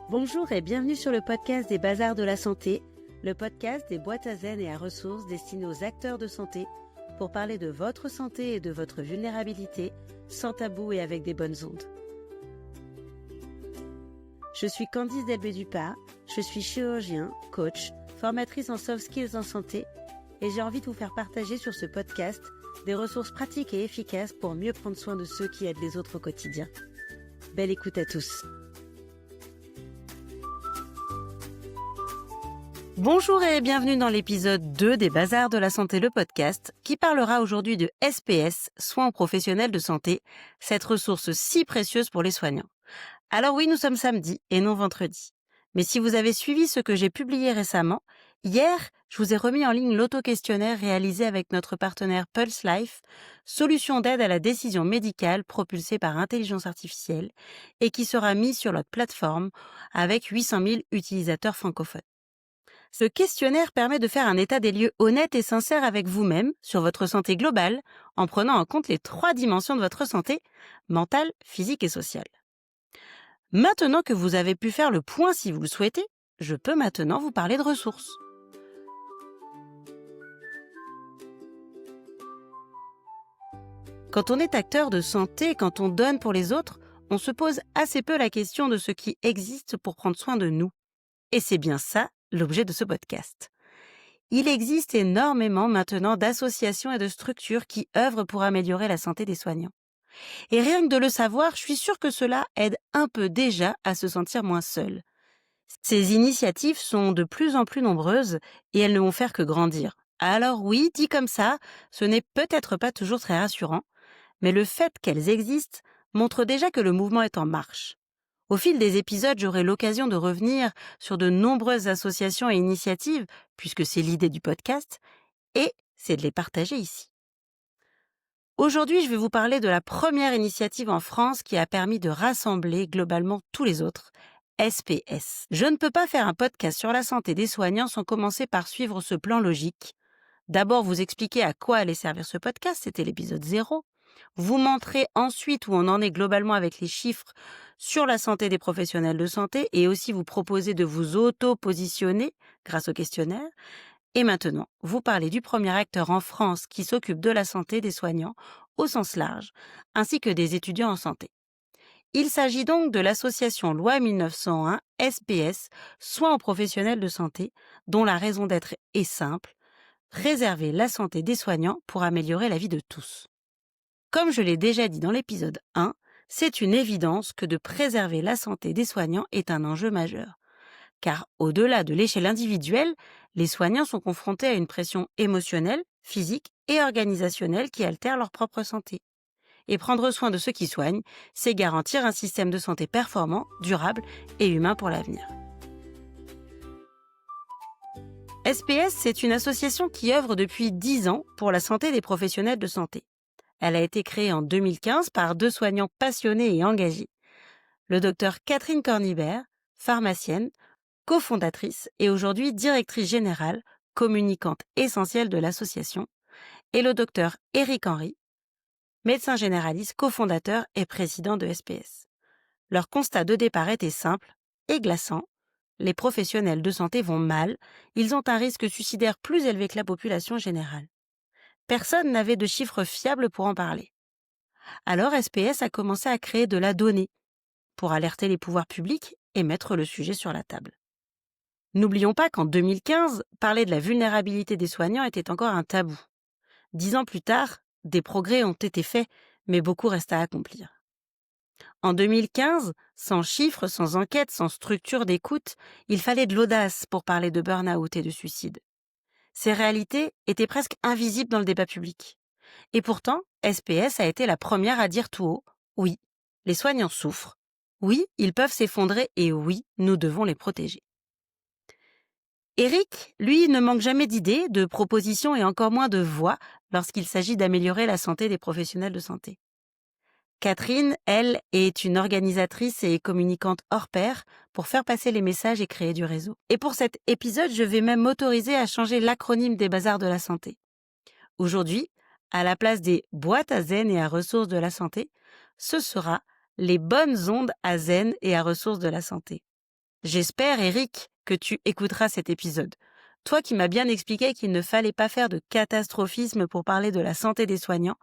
Bonjour et bienvenue sur le podcast des Bazars de la Santé, le podcast des boîtes à zen et à ressources destinées aux acteurs de santé pour parler de votre santé et de votre vulnérabilité sans tabou et avec des bonnes ondes. Je suis Candice Delbé-Dupart, je suis chirurgien, coach, formatrice en soft skills en santé et j'ai envie de vous faire partager sur ce podcast des ressources pratiques et efficaces pour mieux prendre soin de ceux qui aident les autres au quotidien. Belle écoute à tous. Bonjour et bienvenue dans l'épisode 2 des Bazars de la Santé, le podcast, qui parlera aujourd'hui de SPS, soins professionnels de santé, cette ressource si précieuse pour les soignants. Alors oui, nous sommes samedi et non vendredi. Mais si vous avez suivi ce que j'ai publié récemment, hier, je vous ai remis en ligne l'auto-questionnaire réalisé avec notre partenaire Pulse Life, solution d'aide à la décision médicale propulsée par intelligence artificielle et qui sera mis sur notre plateforme avec 800 000 utilisateurs francophones. Ce questionnaire permet de faire un état des lieux honnête et sincère avec vous-même sur votre santé globale en prenant en compte les 3 dimensions de votre santé, mentale, physique et sociale. Maintenant que vous avez pu faire le point si vous le souhaitez, je peux maintenant vous parler de ressources. Quand on est acteur de santé, quand on donne pour les autres, on se pose assez peu la question de ce qui existe pour prendre soin de nous. Et c'est bien ça l'objet de ce podcast. Il existe énormément maintenant d'associations et de structures qui œuvrent pour améliorer la santé des soignants. Et rien que de le savoir, je suis sûre que cela aide un peu déjà à se sentir moins seul. Ces initiatives sont de plus en plus nombreuses et elles ne vont faire que grandir. Alors oui, dit comme ça, ce n'est peut-être pas toujours très rassurant, mais le fait qu'elles existent montre déjà que le mouvement est en marche. Au fil des épisodes, j'aurai l'occasion de revenir sur de nombreuses associations et initiatives, puisque c'est l'idée du podcast, et c'est de les partager ici. Aujourd'hui, je vais vous parler de la première initiative en France qui a permis de rassembler globalement tous les autres, SPS. Je ne peux pas faire un podcast sur la santé des soignants sans commencer par suivre ce plan logique. D'abord, vous expliquer à quoi allait servir ce podcast, c'était l'épisode 0. Vous montrer ensuite où on en est globalement avec les chiffres sur la santé des professionnels de santé et aussi vous proposer de vous auto-positionner grâce au questionnaire. Et maintenant, vous parler du premier acteur en France qui s'occupe de la santé des soignants au sens large, ainsi que des étudiants en santé. Il s'agit donc de l'association Loi 1901 SPS, Soins aux professionnels de santé, dont la raison d'être est simple, préserver la santé des soignants pour améliorer la vie de tous. Comme je l'ai déjà dit dans l'épisode 1, c'est une évidence que de préserver la santé des soignants est un enjeu majeur. Car au-delà de l'échelle individuelle, les soignants sont confrontés à une pression émotionnelle, physique et organisationnelle qui altère leur propre santé. Et prendre soin de ceux qui soignent, c'est garantir un système de santé performant, durable et humain pour l'avenir. SPS, c'est une association qui œuvre depuis 10 ans pour la santé des professionnels de santé. Elle a été créée en 2015 par 2 soignants passionnés et engagés. Le docteur Catherine Cornibert, pharmacienne, cofondatrice et aujourd'hui directrice générale, communicante essentielle de l'association, et le docteur Éric Henry, médecin généraliste, cofondateur et président de SPS. Leur constat de départ était simple et glaçant. Les professionnels de santé vont mal, ils ont un risque suicidaire plus élevé que la population générale. Personne n'avait de chiffres fiables pour en parler. Alors SPS a commencé à créer de la donnée pour alerter les pouvoirs publics et mettre le sujet sur la table. N'oublions pas qu'en 2015, parler de la vulnérabilité des soignants était encore un tabou. 10 ans plus tard, des progrès ont été faits, mais beaucoup reste à accomplir. En 2015, sans chiffres, sans enquête, sans structure d'écoute, il fallait de l'audace pour parler de burn-out et de suicide. Ces réalités étaient presque invisibles dans le débat public. Et pourtant, SPS a été la première à dire tout haut, oui, les soignants souffrent, oui, ils peuvent s'effondrer et oui, nous devons les protéger. Éric, lui, ne manque jamais d'idées, de propositions et encore moins de voix lorsqu'il s'agit d'améliorer la santé des professionnels de santé. Catherine, elle, est une organisatrice et communicante hors pair pour faire passer les messages et créer du réseau. Et pour cet épisode, je vais même m'autoriser à changer l'acronyme des Bazars de la Santé. Aujourd'hui, à la place des boîtes à zen et à ressources de la santé, ce sera les bonnes ondes à zen et à ressources de la santé. J'espère, Eric, que tu écouteras cet épisode. Toi qui m'as bien expliqué qu'il ne fallait pas faire de catastrophisme pour parler de la santé des soignants,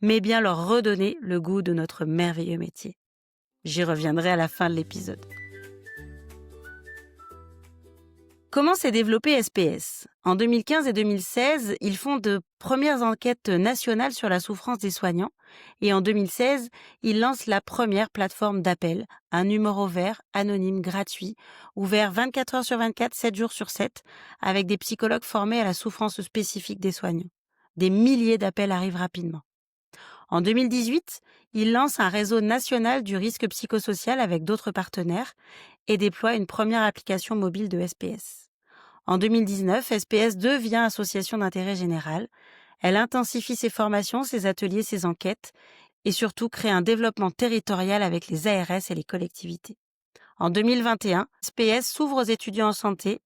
mais bien leur redonner le goût de notre merveilleux métier. J'y reviendrai à la fin de l'épisode. Comment s'est développé SPS? En 2015 et 2016, ils font de premières enquêtes nationales sur la souffrance des soignants et en 2016, ils lancent la première plateforme d'appel, un numéro vert, anonyme, gratuit, ouvert 24 heures sur 24, 7 jours sur 7, avec des psychologues formés à la souffrance spécifique des soignants. Des milliers d'appels arrivent rapidement. En 2018, ils lancent un réseau national du risque psychosocial avec d'autres partenaires et déploient une première application mobile de SPS. En 2019, SPS devient association d'intérêt général. Elle intensifie ses formations, ses ateliers, ses enquêtes et surtout crée un développement territorial avec les ARS et les collectivités. En 2021, SPS s'ouvre aux étudiants en santé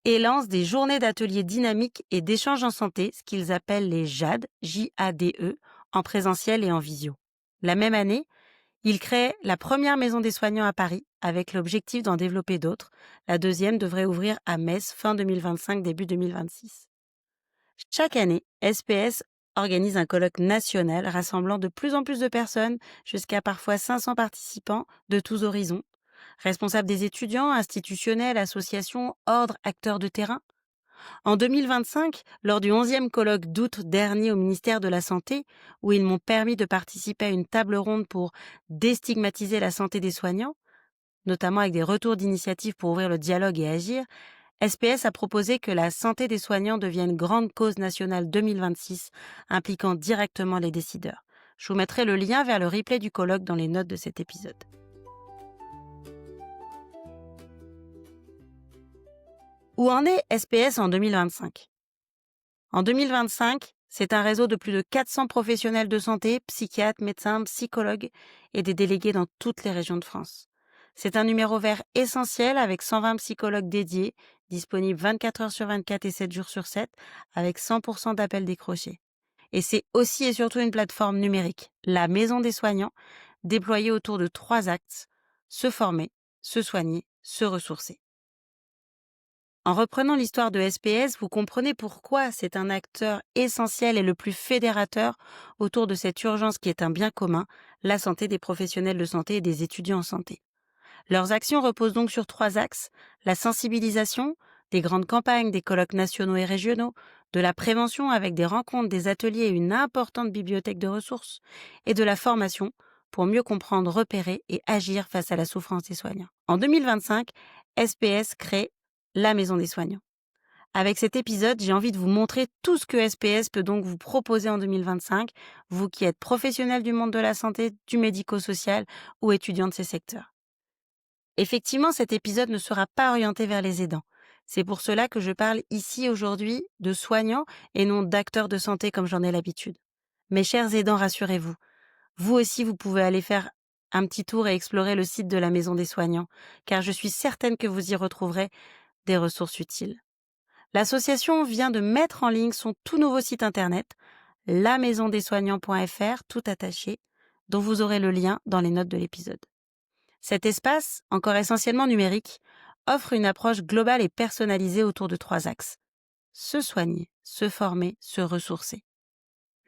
et lance des journées d'ateliers dynamiques et d'échanges en santé, ce qu'ils appellent les JADE, J-A-D-E, en présentiel et en visio. La même année, il crée la première maison des soignants à Paris avec l'objectif d'en développer d'autres. La deuxième devrait ouvrir à Metz fin 2025, début 2026. Chaque année, SPS organise un colloque national rassemblant de plus en plus de personnes, jusqu'à parfois 500 participants de tous horizons, responsables des étudiants, institutionnels, associations, ordres, acteurs de terrain. En 2025, lors du 11e colloque d'août dernier au ministère de la Santé, où ils m'ont permis de participer à une table ronde pour déstigmatiser la santé des soignants, notamment avec des retours d'initiatives pour ouvrir le dialogue et agir, SPS a proposé que la santé des soignants devienne grande cause nationale 2026, impliquant directement les décideurs. Je vous mettrai le lien vers le replay du colloque dans les notes de cet épisode. Où en est SPS en 2025? En 2025, c'est un réseau de plus de 400 professionnels de santé, psychiatres, médecins, psychologues et des délégués dans toutes les régions de France. C'est un numéro vert essentiel avec 120 psychologues dédiés, disponibles 24 heures sur 24 et 7 jours sur 7, avec 100% d'appels décrochés. Et c'est aussi et surtout une plateforme numérique, la Maison des soignants, déployée autour de 3 axes: se former, se soigner, se ressourcer. En reprenant l'histoire de SPS, vous comprenez pourquoi c'est un acteur essentiel et le plus fédérateur autour de cette urgence qui est un bien commun, la santé des professionnels de santé et des étudiants en santé. Leurs actions reposent donc sur 3 axes: la sensibilisation, des grandes campagnes, des colloques nationaux et régionaux, de la prévention avec des rencontres, des ateliers et une importante bibliothèque de ressources, et de la formation pour mieux comprendre, repérer et agir face à la souffrance des soignants. En 2025, SPS crée la Maison des soignants. Avec cet épisode, j'ai envie de vous montrer tout ce que SPS peut donc vous proposer en 2025, vous qui êtes professionnel du monde de la santé, du médico-social ou étudiant de ces secteurs. Effectivement, cet épisode ne sera pas orienté vers les aidants. C'est pour cela que je parle ici aujourd'hui de soignants et non d'acteurs de santé comme j'en ai l'habitude. Mes chers aidants, rassurez-vous, vous aussi vous pouvez aller faire un petit tour et explorer le site de la Maison des soignants, car je suis certaine que vous y retrouverez des ressources utiles. L'association vient de mettre en ligne son tout nouveau site internet, lamaisondessoignants.fr, tout attaché, dont vous aurez le lien dans les notes de l'épisode. Cet espace, encore essentiellement numérique, offre une approche globale et personnalisée autour de 3 axes: se soigner, se former, se ressourcer.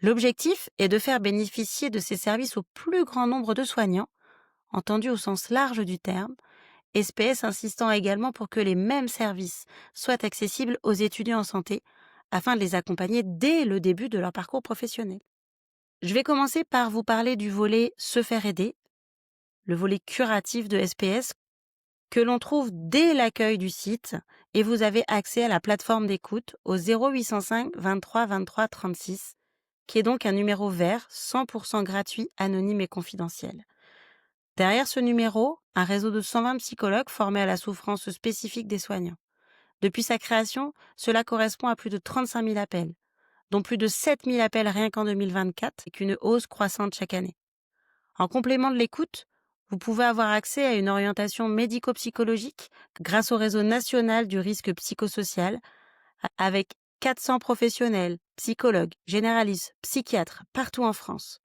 L'objectif est de faire bénéficier de ces services au plus grand nombre de soignants, entendu au sens large du terme, SPS insistant également pour que les mêmes services soient accessibles aux étudiants en santé afin de les accompagner dès le début de leur parcours professionnel. Je vais commencer par vous parler du volet se faire aider, le volet curatif de SPS que l'on trouve dès l'accueil du site, et vous avez accès à la plateforme d'écoute au 0805 23 23 36, qui est donc un numéro vert 100% gratuit, anonyme et confidentiel. Derrière ce numéro, un réseau de 120 psychologues formés à la souffrance spécifique des soignants. Depuis sa création, cela correspond à plus de 35 000 appels, dont plus de 7 000 appels rien qu'en 2024, et qu'une hausse croissante chaque année. En complément de l'écoute, vous pouvez avoir accès à une orientation médico-psychologique grâce au réseau national du risque psychosocial, avec 400 professionnels, psychologues, généralistes, psychiatres, partout en France.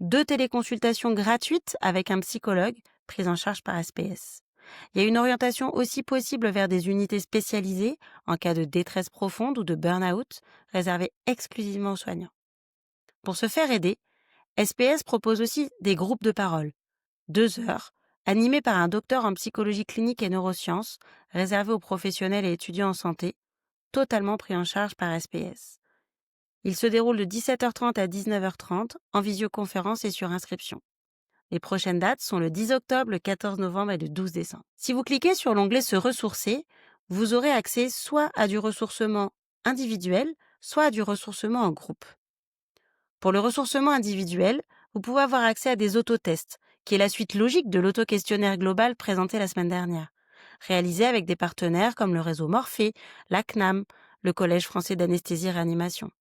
2 téléconsultations gratuites avec un psychologue, prises en charge par SPS. Il y a une orientation aussi possible vers des unités spécialisées en cas de détresse profonde ou de burn-out, réservées exclusivement aux soignants. Pour se faire aider, SPS propose aussi des groupes de parole, 2 heures, animés par un docteur en psychologie clinique et neurosciences, réservés aux professionnels et étudiants en santé, totalement pris en charge par SPS. Il se déroule de 17h30 à 19h30 en visioconférence et sur inscription. Les prochaines dates sont le 10 octobre, le 14 novembre et le 12 décembre. Si vous cliquez sur l'onglet Se ressourcer, vous aurez accès soit à du ressourcement individuel, soit à du ressourcement en groupe. Pour le ressourcement individuel, vous pouvez avoir accès à des autotests, qui est la suite logique de l'auto-questionnaire global présenté la semaine dernière, réalisé avec des partenaires comme le réseau Morphée, la CNAM, le Collège français d'anesthésie et réanimation,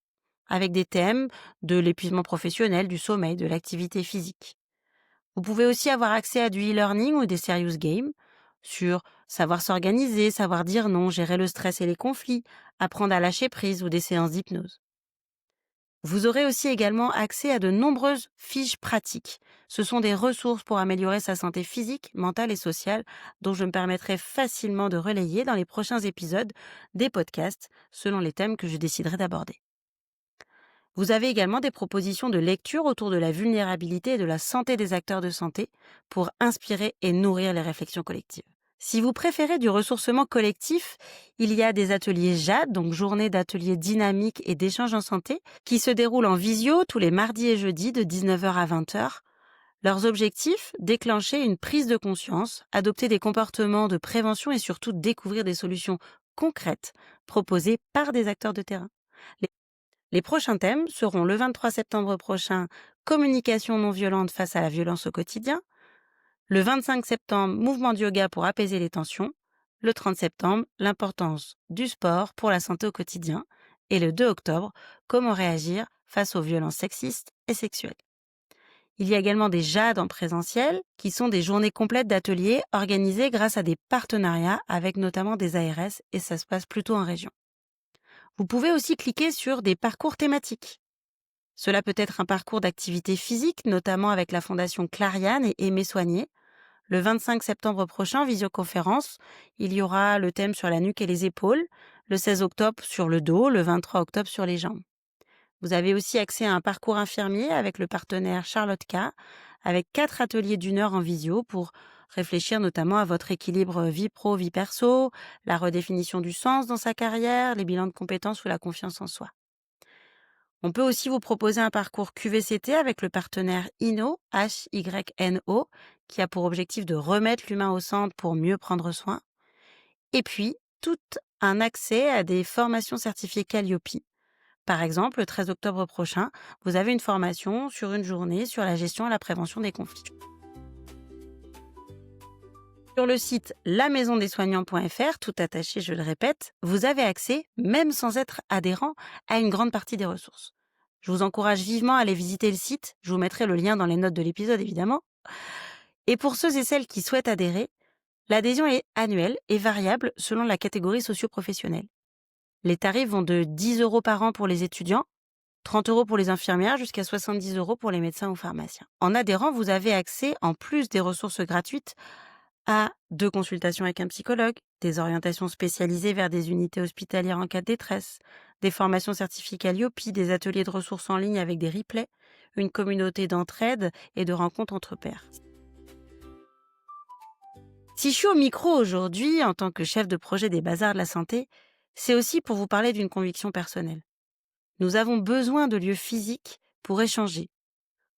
avec des thèmes de l'épuisement professionnel, du sommeil, de l'activité physique. Vous pouvez aussi avoir accès à du e-learning ou des serious games sur savoir s'organiser, savoir dire non, gérer le stress et les conflits, apprendre à lâcher prise ou des séances d'hypnose. Vous aurez aussi également accès à de nombreuses fiches pratiques. Ce sont des ressources pour améliorer sa santé physique, mentale et sociale dont je me permettrai facilement de relayer dans les prochains épisodes des podcasts selon les thèmes que je déciderai d'aborder. Vous avez également des propositions de lecture autour de la vulnérabilité et de la santé des acteurs de santé pour inspirer et nourrir les réflexions collectives. Si vous préférez du ressourcement collectif, il y a des ateliers JAD, donc journées d'ateliers dynamiques et d'échanges en santé, qui se déroulent en visio tous les mardis et jeudis de 19h à 20h. Leurs objectifs, déclencher une prise de conscience, adopter des comportements de prévention et surtout découvrir des solutions concrètes proposées par des acteurs de terrain. Les prochains thèmes seront le 23 septembre prochain, communication non violente face à la violence au quotidien, le 25 septembre, mouvement de yoga pour apaiser les tensions, le 30 septembre, l'importance du sport pour la santé au quotidien, et le 2 octobre, comment réagir face aux violences sexistes et sexuelles. Il y a également des JAD en présentiel, qui sont des journées complètes d'ateliers organisées grâce à des partenariats avec notamment des ARS, et ça se passe plutôt en région. Vous pouvez aussi cliquer sur des parcours thématiques. Cela peut être un parcours d'activité physique, notamment avec la fondation Clariane et Aimer soigner. Le 25 septembre prochain, en visioconférence, il y aura le thème sur la nuque et les épaules, le 16 octobre sur le dos, le 23 octobre sur les jambes. Vous avez aussi accès à un parcours infirmier avec le partenaire Charlotte K, avec 4 ateliers d'1 heure en visio pour réfléchir notamment à votre équilibre vie pro, vie perso, la redéfinition du sens dans sa carrière, les bilans de compétences ou la confiance en soi. On peut aussi vous proposer un parcours QVCT avec le partenaire Hyno, Hyno, qui a pour objectif de remettre l'humain au centre pour mieux prendre soin. Et puis, tout un accès à des formations certifiées Calliope. Par exemple, le 13 octobre prochain, vous avez une formation sur une journée sur la gestion et la prévention des conflits. Sur le site lamaisondessoignants.fr, tout attaché, je le répète, vous avez accès, même sans être adhérent, à une grande partie des ressources. Je vous encourage vivement à aller visiter le site, je vous mettrai le lien dans les notes de l'épisode évidemment. Et pour ceux et celles qui souhaitent adhérer, l'adhésion est annuelle et variable selon la catégorie socio-professionnelle. Les tarifs vont de 10 € par an pour les étudiants, 30 € pour les infirmières, jusqu'à 70 € pour les médecins ou pharmaciens. En adhérant, vous avez accès, en plus des ressources gratuites, à 2 consultations avec un psychologue, des orientations spécialisées vers des unités hospitalières en cas de détresse, des formations certifiées Calliope, des ateliers de ressources en ligne avec des replays, une communauté d'entraide et de rencontres entre pairs. Si je suis au micro aujourd'hui en tant que chef de projet des Bazars de la Santé, c'est aussi pour vous parler d'une conviction personnelle. Nous avons besoin de lieux physiques pour échanger,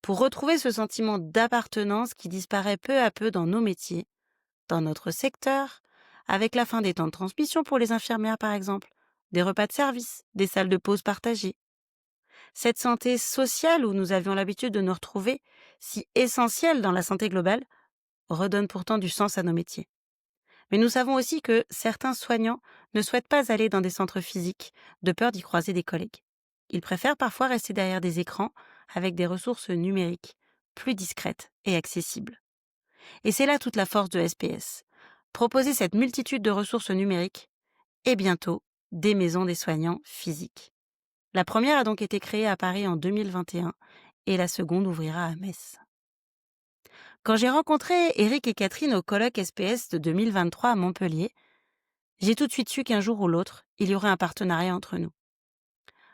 pour retrouver ce sentiment d'appartenance qui disparaît peu à peu dans nos métiers, dans notre secteur, avec la fin des temps de transmission pour les infirmières par exemple, des repas de service, des salles de pause partagées. Cette santé sociale où nous avions l'habitude de nous retrouver, si essentielle dans la santé globale, redonne pourtant du sens à nos métiers. Mais nous savons aussi que certains soignants ne souhaitent pas aller dans des centres physiques, de peur d'y croiser des collègues. Ils préfèrent parfois rester derrière des écrans avec des ressources numériques, plus discrètes et accessibles. Et c'est là toute la force de SPS. Proposer cette multitude de ressources numériques et bientôt des maisons des soignants physiques. La première a donc été créée à Paris en 2021 et la seconde ouvrira à Metz. Quand j'ai rencontré Eric et Catherine au colloque SPS de 2023 à Montpellier, j'ai tout de suite su qu'un jour ou l'autre, il y aurait un partenariat entre nous.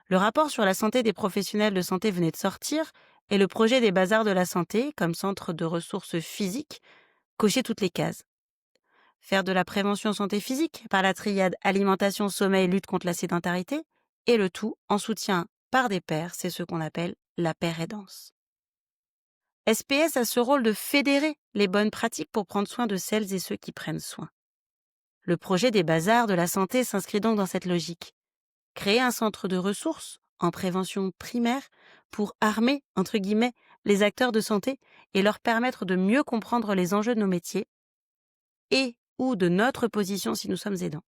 Le rapport sur la santé des professionnels de santé venait de sortir et le projet des bazars de la santé, comme centre de ressources physiques, cochait toutes les cases. Faire de la prévention santé physique par la triade alimentation, sommeil, lutte contre la sédentarité, et le tout en soutien par des pairs, c'est ce qu'on appelle la pair aidance. SPS a ce rôle de fédérer les bonnes pratiques pour prendre soin de celles et ceux qui prennent soin. Le projet des bazars de la santé s'inscrit donc dans cette logique. Créer un centre de ressources en prévention primaire pour armer, entre guillemets, les acteurs de santé et leur permettre de mieux comprendre les enjeux de nos métiers et ou de notre position si nous sommes aidants.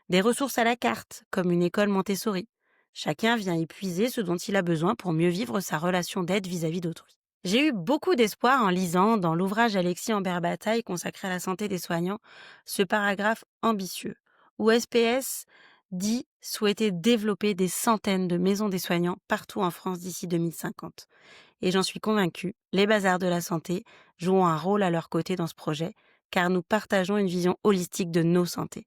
Des ressources à la carte, comme une école Montessori. Chacun vient y puiser ce dont il a besoin pour mieux vivre sa relation d'aide vis-à-vis d'autrui. J'ai eu beaucoup d'espoir en lisant, dans l'ouvrage Alexis Ambert-Bataille consacré à la santé des soignants, ce paragraphe ambitieux, où SPS dit souhaiter développer des centaines de maisons des soignants partout en France d'ici 2050. Et j'en suis convaincue, les bazars de la santé joueront un rôle à leur côté dans ce projet, car nous partageons une vision holistique de nos santé.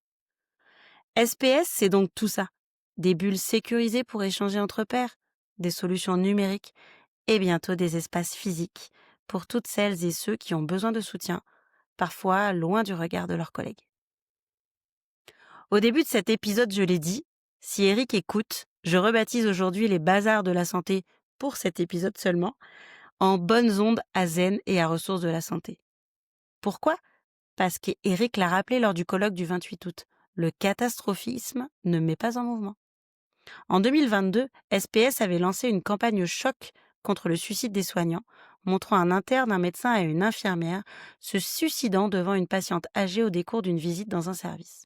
SPS, c'est donc tout ça. Des bulles sécurisées pour échanger entre pairs, des solutions numériques et bientôt des espaces physiques pour toutes celles et ceux qui ont besoin de soutien, parfois loin du regard de leurs collègues. Au début de cet épisode, je l'ai dit, si Eric écoute, je rebaptise aujourd'hui les bazars de la santé pour cet épisode seulement, en bonnes ondes à zen et à ressources de la santé. Pourquoi ? Parce qu'Eric l'a rappelé lors du colloque du 28 août. Le catastrophisme ne met pas en mouvement. En 2022, SPS avait lancé une campagne choc contre le suicide des soignants, montrant un interne, un médecin et une infirmière se suicidant devant une patiente âgée au décours d'une visite dans un service.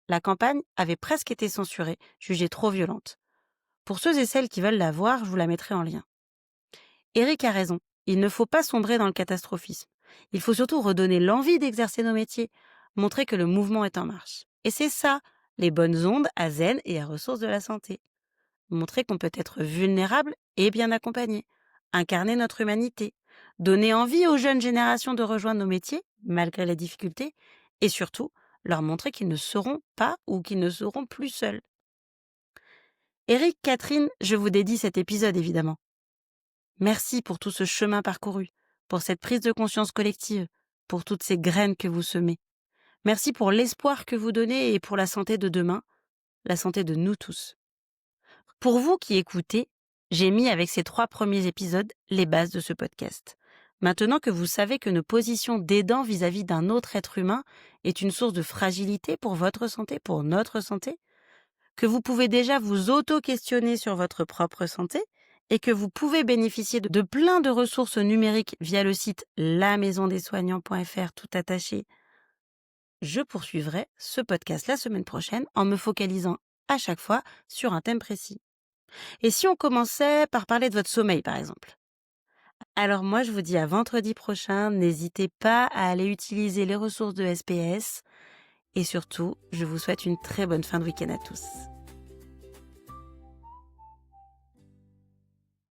La campagne avait presque été censurée, jugée trop violente. Pour ceux et celles qui veulent la voir, je vous la mettrai en lien. Eric a raison, il ne faut pas sombrer dans le catastrophisme. Il faut surtout redonner l'envie d'exercer nos métiers, montrer que le mouvement est en marche. Et c'est ça, les bonnes ondes à zen et à ressources de la santé. Montrer qu'on peut être vulnérable et bien accompagné, incarner notre humanité, donner envie aux jeunes générations de rejoindre nos métiers, malgré les difficultés, et surtout, leur montrer qu'ils ne seront pas ou qu'ils ne seront plus seuls. Eric, Catherine, je vous dédie cet épisode évidemment. Merci pour tout ce chemin parcouru, pour cette prise de conscience collective, pour toutes ces graines que vous semez. Merci pour l'espoir que vous donnez et pour la santé de demain, la santé de nous tous. Pour vous qui écoutez, j'ai mis avec ces 3 premiers épisodes les bases de ce podcast. Maintenant que vous savez que nos positions d'aidants vis-à-vis d'un autre être humain est une source de fragilité pour votre santé, pour notre santé, que vous pouvez déjà vous auto-questionner sur votre propre santé et que vous pouvez bénéficier de plein de ressources numériques via le site lamaisondessoignants.fr tout attaché, je poursuivrai ce podcast la semaine prochaine en me focalisant à chaque fois sur un thème précis. Et si on commençait par parler de votre sommeil, par exemple? Alors moi, je vous dis à vendredi prochain, n'hésitez pas à aller utiliser les ressources de SPS et surtout, je vous souhaite une très bonne fin de week-end à tous.